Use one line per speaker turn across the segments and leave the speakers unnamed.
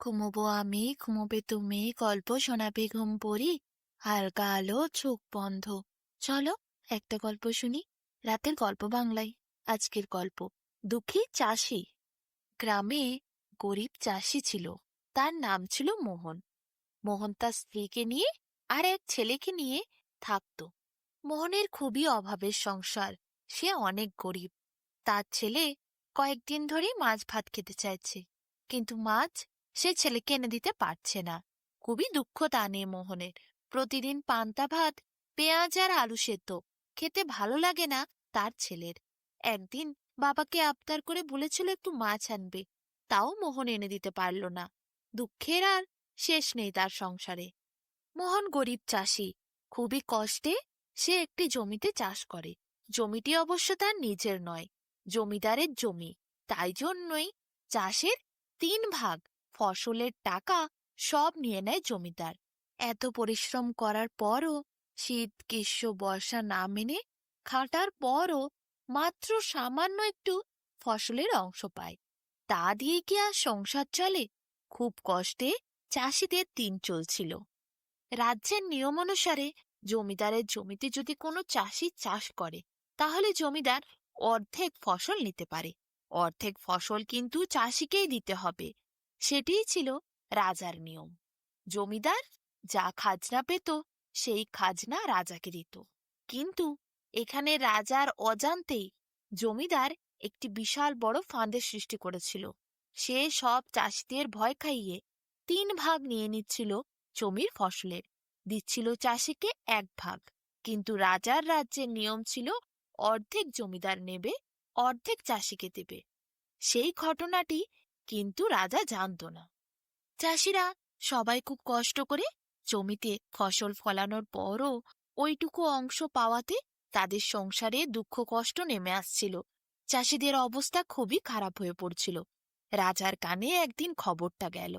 ঘুমোবো আমি, ঘুমোবে তুমি, গল্প শোনাবে ঘুম পড়ি, হালকা আলো চোখ বন্ধ। চলো একটা গল্প শুনি, রাতের গল্প বাংলায়। আজকের গল্প দুঃখী চাষি। গ্রামে গরিব চাষি ছিল, তার নাম ছিল মোহন। মোহন তার স্ত্রীকে নিয়ে আর এক ছেলেকে নিয়ে থাকতো। মোহনের খুবই অভাবের সংসার, সে অনেক গরিব। তার ছেলে কয়েকদিন ধরে মাছ ভাত খেতে চাইছে, কিন্তু মাছ সে ছেলেকে এনে দিতে পারছে না। খুবই দুঃখ তা নিয়ে মোহনের। প্রতিদিন পান্তা ভাত, পেঁয়াজ আর আলু সেদ্ধ খেতে ভালো লাগে না তার ছেলের। একদিন বাবাকে আবদার করে বলেছিল একটু মাছ আনবে, তাও মোহন এনে দিতে পারল না। দুঃখের আর শেষ নেই তার সংসারে। মোহন গরিব চাষি, খুবই কষ্টে সে একটি জমিতে চাষ করে। জমিটি অবশ্য তার নিজের নয়, জমিদারের জমি। তাই জন্যই চাষের 3 ভাগ ফসলের টাকা সব নিয়ে নেয় জমিদার। এত পরিশ্রম করার পরও, শীত গ্রীষ্ম বর্ষা না মেনে খাটার পরও মাত্র সামান্য একটু ফসলের অংশ পায়। তা দিয়ে কি আর সংসার চলে? খুব কষ্টে চাষিদের দিন চলছিল। রাজ্যের নিয়ম অনুসারে জমিদারের জমিতে যদি কোনো চাষি চাষ করে, তাহলে জমিদার অর্ধেক ফসল নিতে পারে। অর্ধেক ফসল কিন্তু চাষিকেই দিতে হবে। সেটিই ছিল রাজার নিয়ম। জমিদার যা খাজনা পেত, সেই খাজনা রাজাকে দিত। কিন্তু এখানে রাজার অজান্তেই জমিদার একটি বিশাল বড় ফাঁদের সৃষ্টি করেছিল। সে সব চাষিদের ভয় খাইয়ে 3 ভাগ নিয়ে নিচ্ছিল জমির ফসলের, দিচ্ছিল চাষিকে 1 ভাগ। কিন্তু রাজার রাজ্যের নিয়ম ছিল অর্ধেক জমিদার নেবে, অর্ধেক চাষিকে দেবে। সেই ঘটনাটি কিন্তু রাজা জানত না। চাষিরা সবাই খুব কষ্ট করে জমিতে ফসল ফলানোর পরও ওইটুকু অংশ পাওয়াতে তাদের সংসারে দুঃখ কষ্ট নেমে আসছিল। চাষিদের অবস্থা খুবই খারাপ হয়ে পড়ছিল। রাজার কানে একদিন খবরটা গেল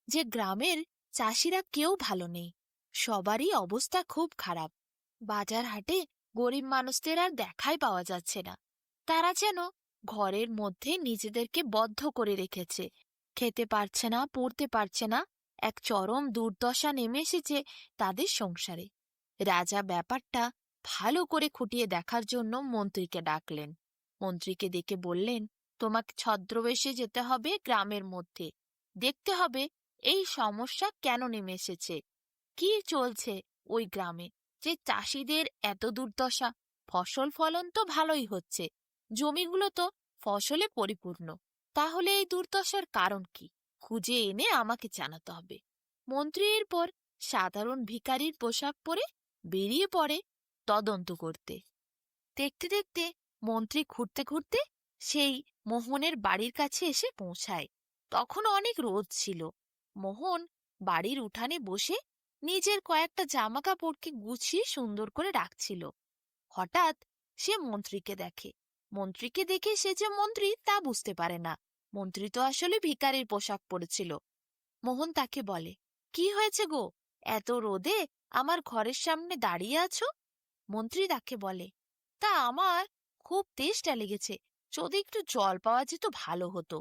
যে গ্রামের চাষিরা কেউ ভালো নেই, সবারই অবস্থা খুব খারাপ। বাজার হাটে গরিব মানুষদের আর দেখাই পাওয়া যাচ্ছে না। তারা যেন ঘরের মধ্যে নিজেদেরকে বদ্ধ করে রেখেছে, খেতে পারছে না, পড়তে পারছে না। এক চরম দুর্দশা নেমে এসেছে তাদের সংসারে। রাজা ব্যাপারটা ভালো করে খুঁটিয়ে দেখার জন্য মন্ত্রীকে ডাকলেন। মন্ত্রীকে ডেকে বললেন, তোমাকে ছদ্মবেশে যেতে হবে গ্রামের মধ্যে, দেখতে হবে এই সমস্যা কেন নেমে এসেছে, কি চলছে ওই গ্রামে, যে চাষিদের এত দুর্দশা। ফসল ফলন তো ভালোই হচ্ছে, জমিগুলো তো ফসলে পরিপূর্ণ, তাহলে এই দুর্দশার কারণ কি, খুঁজে এনে আমাকে জানাতে হবে। মন্ত্রী এরপর সাধারণ ভিখারির পোশাক পরে বেরিয়ে পড়ে তদন্ত করতে। দেখতে দেখতে মন্ত্রী ঘুরতে ঘুরতে সেই মোহনের বাড়ির কাছে এসে পৌঁছায়। তখন অনেক রোদ ছিল। মোহন বাড়ির উঠানে বসে নিজের কয়েকটা জামা কাপড়কে গুছিয়ে সুন্দর করে রাখছিল। হঠাৎ সে মন্ত্রীকে দেখে। মন্ত্রীকে দেখে সে যে মন্ত্রী তা বুঝতে পারে না। মন্ত্রী তো আসলে ভিখারির পোশাক পরেছিল। মোহন তাকে বলে, কি হয়েছে গো, এত রোদে আমার ঘরের সামনে দাঁড়িয়ে আছো? মন্ত্রী তাকে বলে, তা আমার খুব তেষ্টা লেগেছে, যদি একটু জল পাওয়া যেত ভালো হতো।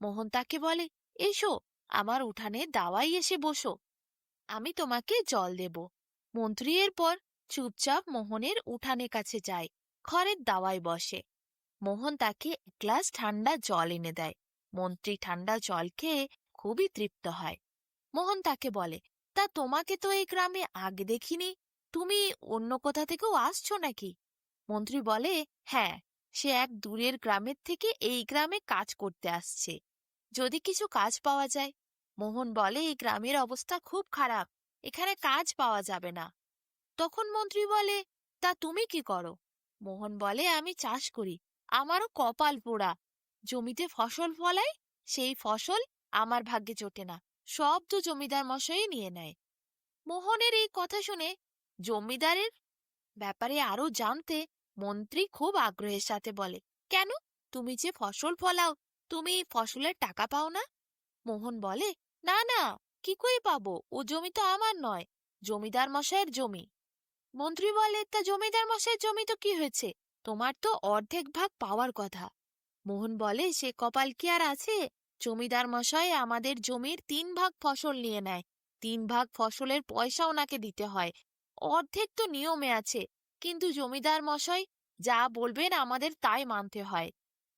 মোহন তাকে বলে, এসো আমার উঠানে দাওয়ায় এসে বসো, আমি তোমাকে জল দেব। মন্ত্রী এরপর চুপচাপ মোহনের উঠানের কাছে যায়, ঘরের দাওয়ায় বসে। মোহন তাকে 1 গ্লাস ঠান্ডা জল এনে দেয়। মন্ত্রী ঠান্ডা জল খেয়ে খুবই তৃপ্ত হয়। মোহন তাকে বলে, তা তোমাকে তো এই গ্রামে আগে দেখিনি, তুমি অন্য কোথা থেকেও আসছো নাকি? মন্ত্রী বলে, হ্যাঁ, সে এক দূরের গ্রামের থেকে এই গ্রামে কাজ করতে আসছে, যদি কিছু কাজ পাওয়া যায়। মোহন বলে, এই গ্রামের অবস্থা খুব খারাপ, এখানে কাজ পাওয়া যাবে না। তখন মন্ত্রী বলে, তা তুমি কি করো? মোহন বলে, আমি চাষ করি, আমারও কপাল পোড়া, জমিতে ফসল ফলাই, সেই ফসল আমার ভাগ্যে জোটে না, সব তো জমিদার মশাই নিয়ে নেয়। মোহনের এই কথা শুনে জমিদারের ব্যাপারে আরো জানতে মন্ত্রী খুব আগ্রহের সাথে বলে, কেন, তুমি যে ফসল ফলাও, তুমি ফসলের টাকা পাও না? মোহন বলে, না না, কি করে পাবো, ও জমি তো আমার নয়, জমিদার মশাইয়ের জমি। মন্ত্রী বলে, তা জমিদার মশাইয়ের জমি তো কি হয়েছে, তোমার তো অর্ধেক ভাগ পাওয়ার কথা। মোহন বলে, সে কপাল কি আর আছে, জমিদার মশাই আমাদের জমির 3 ভাগ ফসল নিয়ে নেয়। 3 ভাগ ফসলের পয়সা ওনাকে দিতে হয়। অর্ধেক তো নিয়মে আছে, কিন্তু জমিদার মশাই যা বলবেন আমাদের তাই মানতে হয়।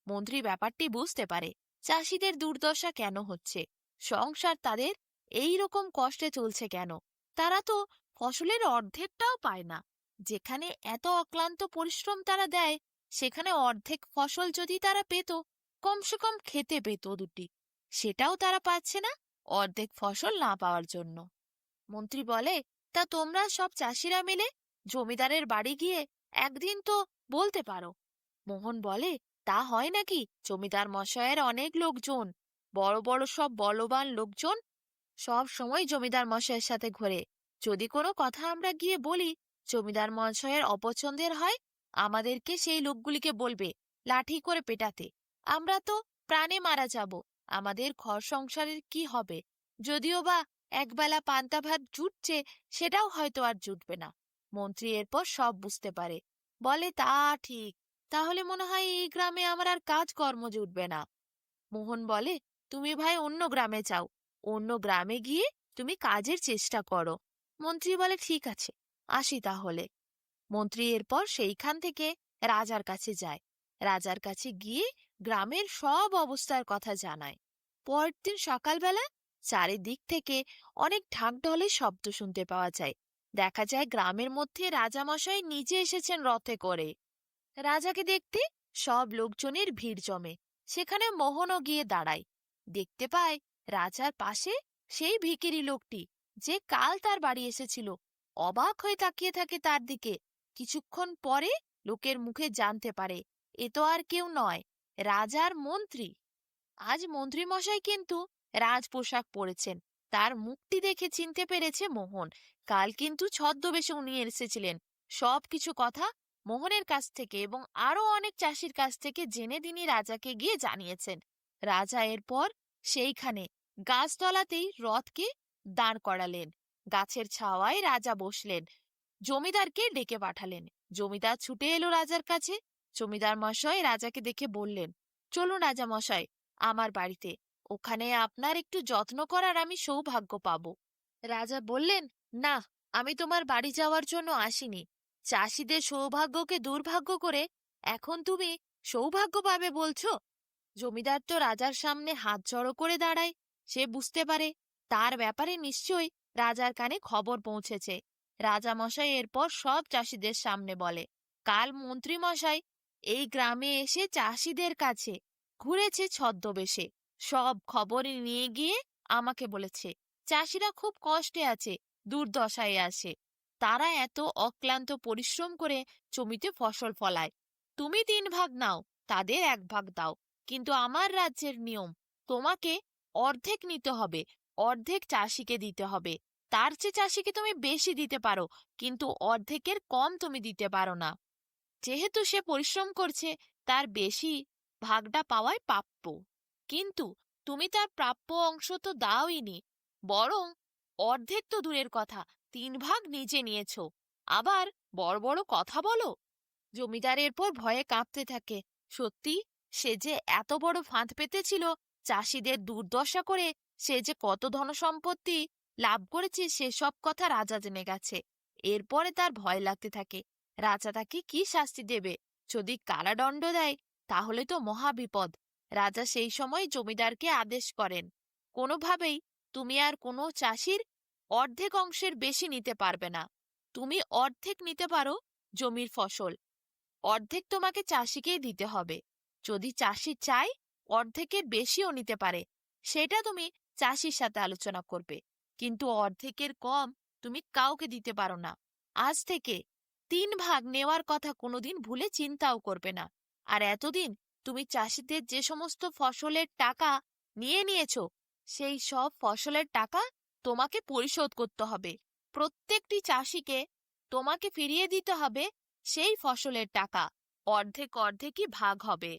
মন্ত্রী ব্যাপারটি বুঝতে পারে চাষিদের দুর্দশা কেন হচ্ছে, সংসার তাদের এই রকম কষ্টে চলছে কেন। তারা তো ফসলের অর্ধেকটাও পায় না। যেখানে এত অক্লান্ত পরিশ্রম তারা দেয়, সেখানে অর্ধেক ফসল যদি তারা পেত, কমসে কম খেতে পেত দুটি, সেটাও তারা পাচ্ছে না অর্ধেক ফসল না পাওয়ার জন্য। মন্ত্রী বলে, তা তোমরা সব চাষিরা মিলে জমিদারের বাড়ি গিয়ে একদিন তো বলতে পারো। মোহন বলে, তা হয় নাকি? জমিদার মশাইয়ের অনেক লোকজন, বড় বড় সব বলবান লোকজন সব সময় জমিদার মশাইয়ের সাথে ঘোরে। যদি কোনো কথা আমরা গিয়ে বলি জমিদার মশাইয়ের অপছন্দের হয়, আমাদেরকে সেই লোকগুলিকে বলবে লাঠি করে পেটাতে। আমরা তো প্রাণে মারা যাব। আমাদের ঘর সংসারের কি হবে? যদিও বা একবেলা পান্তা ভাত জুটছে, সেটাও হয়তো আর জুটবে না। মন্ত্রী এরপর সব বুঝতে পারে। বলে, তা ঠিক। তাহলে মনে হয় এই গ্রামে আমার আর কাজকর্ম জুটবে না। মোহন বলে, তুমি ভাই অন্য গ্রামে যাও। অন্য গ্রামে গিয়ে তুমি কাজের চেষ্টা করো। মন্ত্রী বলে, ঠিক আছে, আসি তাহলে। মন্ত্রী এরপর সেইখান থেকে রাজার কাছে যায়। রাজার কাছে গিয়ে গ্রামের সব অবস্থার কথা জানায়। পরের দিন সকালবেলা চারিদিক থেকে অনেক ঢাকঢোলের শব্দ শুনতে পাওয়া যায়। দেখা যায় গ্রামের মধ্যে রাজামশাই নিজে এসেছেন রথে করে। রাজাকে দেখতে সব লোকজনের ভিড় জমে। সেখানে মোহনও গিয়ে দাঁড়ায়। দেখতে পায় রাজার পাশে সেই ভিখিরি লোকটি, যে কাল তার বাড়ি এসেছিল। অবাক হয়ে তাকিয়ে থাকে তার দিকে। কিছুক্ষণ পরে লোকের মুখে জানতে পারে এ তো আর কেউ নয়, রাজার মন্ত্রী। আজ মন্ত্রী মশাই কিন্তু রাজ পোশাক পরেছেন। তার মুখটি দেখে চিনতে পেরেছে মোহন। কাল কিন্তু ছদ্মবেশে উনি এসেছিলেন। সবকিছু কথা মোহনের কাছ থেকে এবং আরো অনেক চাষির কাছ থেকে জেনে তিনি রাজাকে গিয়ে জানিয়েছেন। রাজা এরপর সেইখানে গাছতলাতেই রথকে দাঁড় করালেন। গাছের ছাওয়ায় রাজা বসলেন। জমিদারকে ডেকে পাঠালেন। জমিদার ছুটে এলো রাজার কাছে। জমিদার মশাই রাজাকে দেখে বললেন, চলুন রাজা মশাই আমার বাড়িতে, ওখানে আপনার একটু যত্ন করার আমি সৌভাগ্য পাব। রাজা বললেন, না, আমি তোমার বাড়ি যাওয়ার জন্য আসিনি। চাষিদের সৌভাগ্যকে দুর্ভাগ্য করে এখন তুমি সৌভাগ্য পাবে বলছো? জমিদার তো রাজার সামনে হাত জড়ো করে দাঁড়ায়। সে বুঝতে পারে তার ব্যাপারে নিশ্চয়ই রাজার কানে খবর পৌঁছেছে। রাজা মশাই এরপর সব চাষিদের সামনে বলে, কাল মন্ত্রী মশাই এই গ্রামে এসে চাষিদের কাছে ঘুরেছে ছদ্মবেশে। সব খবর নিয়ে গিয়ে আমাকে বলেছে চাষিরা খুব কষ্টে আছে, দুর্দশায় আছে। তারা এত অক্লান্ত পরিশ্রম করে জমিতে ফসল ফলায়। তুমি 3 ভাগ নাও, তাদের 1 ভাগ দাও। কিন্তু আমার রাজ্যের নিয়ম, তোমাকে অর্ধেক নিতে হবে, অর্ধেক চাষিকে দিতে হবে। তার চেয়ে চাষিকে তুমি বেশি দিতে পারো, কিন্তু অর্ধেকের কম তুমি দিতে পারো না। যেহেতু সে পরিশ্রম করছে, তার বেশি ভাগটা পাওয়াই প্রাপ্য। কিন্তু তুমি তার প্রাপ্য অংশ তো দাওইনি, বরং অর্ধেক তো দূরের কথা, 3 ভাগ নিজে নিয়েছো। আবার বড় বড় কথা বলো। জমিদার এরপর ভয়ে কাঁপতে থাকে। সত্যি, সে যে এত বড় ফাঁদ পেতেছিল, চাষিদের দুর্দশা করে সে যে কত ধনসম্পত্তি লাভ করেছে সেসব কথা রাজা জেনে গেছে। এরপরে তার ভয় লাগতে থাকে, রাজা তাকে কি শাস্তি দেবে। যদি কারাদণ্ড দেয় তাহলে তো মহা বিপদ। রাজা সেই সময় জমিদারকে আদেশ করেন, কোনোভাবেই তুমি আর কোনো চাষির অর্ধেক অংশের বেশি নিতে পারবে না। তুমি অর্ধেক নিতে পারো জমির ফসল, অর্ধেক তোমাকে চাষিকেই দিতে হবে। যদি চাষি চায় অর্ধেকের বেশিও নিতে পারে, সেটা তুমি চাষির সাথে আলোচনা করবে, কিন্তু অর্ধেকের কম তুমি কাউকে দিতে পারো না। আজ থেকে 3 ভাগ নেওয়ার কথা কোনোদিন ভুলে চিন্তাও করবে না। আর এতদিন তুমি চাষিদের যে সমস্ত ফসলের টাকা নিয়ে নিয়েছো, সেই সব ফসলের টাকা তোমাকে পরিশোধ করতে হবে। প্রত্যেকটি চাষিকে তোমাকে ফিরিয়ে দিতে হবে সেই ফসলের টাকা। অর্ধেক অর্ধেকই ভাগ হবে।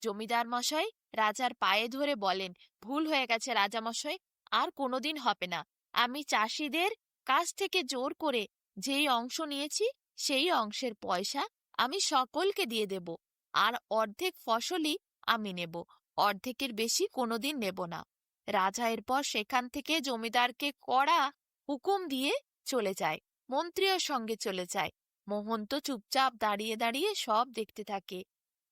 জমিদার মশাই রাজার পায়ে ধরে বলেন, ভুল হয়ে গেছে রাজা মশাই, আর কোনোদিন হবে না। আমি চাষিদের কাছ থেকে জোর করে যেই অংশ নিয়েছি সেই অংশের পয়সা আমি সকলকে দিয়ে দেব, আর অর্ধেক ফসলই আমি নেব। অর্ধেকের বেশি কোনোদিন নেব না। রাজা এরপর সেখান থেকে জমিদারকে কড়া হুকুম দিয়ে চলে যায়। মন্ত্রীও সঙ্গে চলে যায়। মোহন তো চুপচাপ দাঁড়িয়ে দাঁড়িয়ে সব দেখতে থাকে।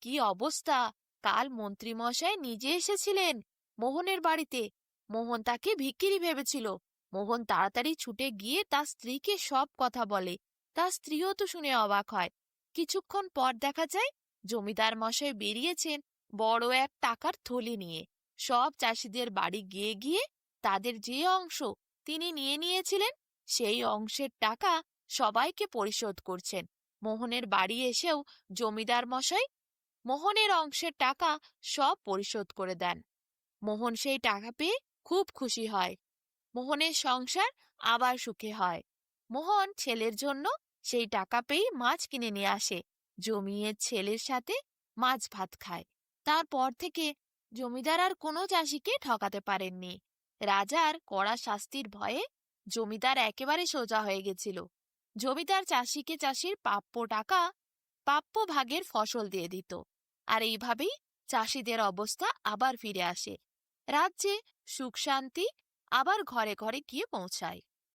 কি অবস্থা! কাল মন্ত্রীমশাই নিজে এসেছিলেন মোহনের বাড়িতে। মোহন তাকে ভিখিরি ভেবেছিল। মোহন তাড়াতাড়ি ছুটে গিয়ে তার স্ত্রীকে সব কথা বলে। তার স্ত্রীও তো শুনে অবাক হয়। কিছুক্ষণ পর দেখা যায় জমিদার মশাই বেরিয়েছেন বড় এক টাকার থলি নিয়ে। সব চাষিদের বাড়ি গিয়ে গিয়ে তাদের যে অংশ তিনি নিয়ে নিয়েছিলেন সেই অংশের টাকা সবাইকে পরিশোধ করছেন। মোহনের বাড়ি এসেও জমিদার মশাই মোহনের অংশের টাকা সব পরিশোধ করে দেন। মোহন সেই টাকা পেয়ে খুব খুশি হয়। মোহনের সংসার আবার সুখে হয়। মোহন ছেলের জন্য সেই টাকা পেয়ে মাছ কিনে নিয়ে আসে। জমিয়ে ছেলের সাথে মাছ ভাত খায়। তারপর থেকে জমিদার আর কোনো চাষিকে ঠকাতে পারেননি। রাজার কড়া শাস্তির ভয়ে জমিদার একেবারে সোজা হয়ে গেছিল। জমিদার চাষিকে চাষির প্রাপ্য টাকা প্রাপ্য ভাগের ফসল দিয়ে দিত। আর এইভাবেই চাষিদের অবস্থা আবার ফিরে আসে। রাজ্যে সুখ শান্তি আবার ঘরে ঘরে গিয়ে পৌঁছায়।